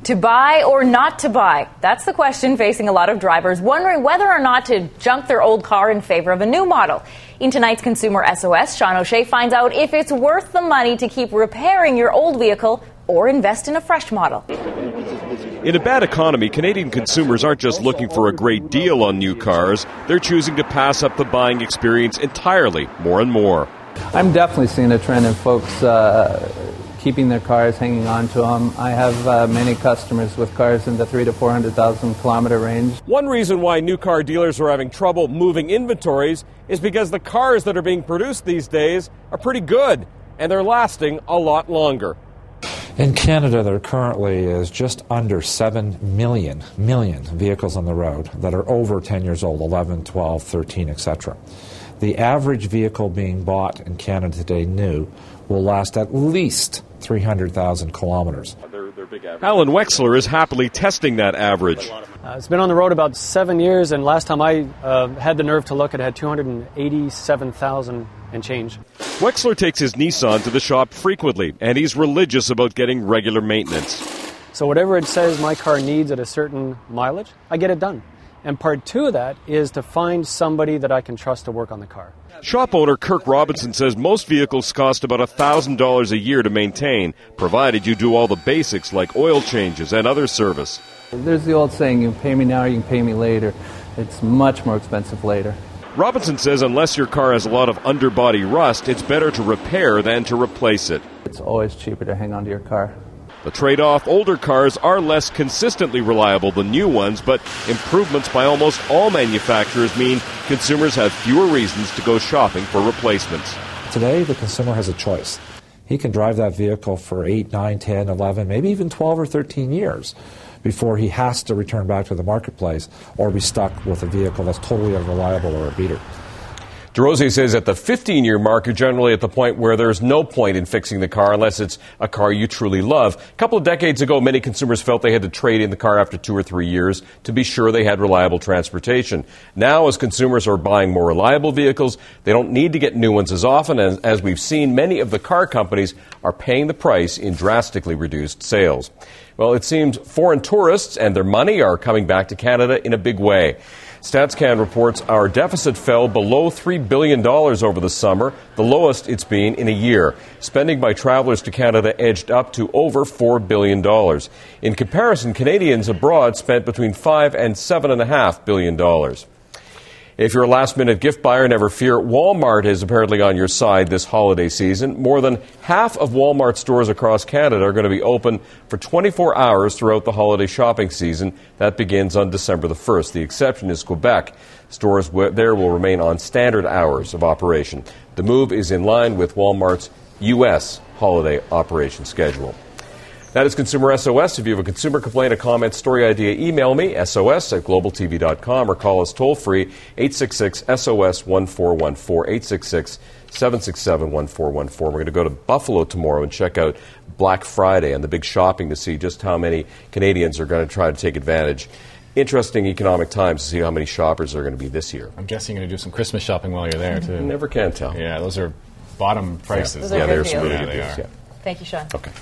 To buy or not to buy? That's the question facing a lot of drivers, wondering whether or not to junk their old car in favor of a new model. In tonight's Consumer SOS, Sean O'Shea finds out if it's worth the money to keep repairing your old vehicle or invest in a fresh model. In a bad economy, Canadian consumers aren't just looking for a great deal on new cars. They're choosing to pass up the buying experience entirely, more and more. I'm definitely seeing a trend in folks keeping their cars, hanging on to them. I have many customers with cars in the 300,000 to 400,000 kilometer range. One reason why new car dealers are having trouble moving inventories is because the cars that are being produced these days are pretty good, and they're lasting a lot longer. In Canada, there currently is just under 7 million vehicles on the road that are over 10 years old, 11, 12, 13, etc. The average vehicle being bought in Canada today, new, will last at least 300,000 kilometers. Alan Wexler is happily testing that average. It's been on the road about 7 years, and last time I had the nerve to look, it had 287,000 and change. Wexler takes his Nissan to the shop frequently, and he's religious about getting regular maintenance. So whatever it says my car needs at a certain mileage, I get it done. And part two of that is to find somebody that I can trust to work on the car. Shop owner Kirk Robinson says most vehicles cost about $1,000 a year to maintain, provided you do all the basics like oil changes and other service. There's the old saying, you can pay me now or you can pay me later. It's much more expensive later. Robinson says unless your car has a lot of underbody rust, it's better to repair than to replace it. It's always cheaper to hang on to your car. The trade-off, older cars are less consistently reliable than new ones, but improvements by almost all manufacturers mean consumers have fewer reasons to go shopping for replacements. Today, the consumer has a choice. He can drive that vehicle for 8, 9, 10, 11, maybe even 12 or 13 years before he has to return back to the marketplace or be stuck with a vehicle that's totally unreliable or a beater. DeRosier says at the 15-year mark, you're generally at the point where there's no point in fixing the car unless it's a car you truly love. A couple of decades ago, many consumers felt they had to trade in the car after 2 or 3 years to be sure they had reliable transportation. Now, as consumers are buying more reliable vehicles, they don't need to get new ones as often. As we've seen, many of the car companies are paying the price in drastically reduced sales. Well, it seems foreign tourists and their money are coming back to Canada in a big way. StatsCan reports our deficit fell below $3 billion over the summer, the lowest it's been in a year. Spending by travelers to Canada edged up to over $4 billion. In comparison, Canadians abroad spent between $5 and $7.5 billion. If you're a last-minute gift buyer, never fear. Walmart is apparently on your side this holiday season. More than half of Walmart stores across Canada are going to be open for 24 hours throughout the holiday shopping season. That begins on December the 1st. The exception is Quebec. Stores there will remain on standard hours of operation. The move is in line with Walmart's U.S. holiday operation schedule. That is Consumer SOS. If you have a consumer complaint, a comment, story idea, email me, sos@globaltv.com, or call us toll-free, 866-SOS-1414, 866-767-1414. We're going to go to Buffalo tomorrow and check out Black Friday and the big shopping to see just how many Canadians are going to try to take advantage. Interesting economic times to see how many shoppers are going to be this year. I'm guessing you're going to do some Christmas shopping while you're there, too. You never can tell. Yeah, those are bottom prices. Yeah, they're good really deals. good deals. Thank you, Sean. Okay.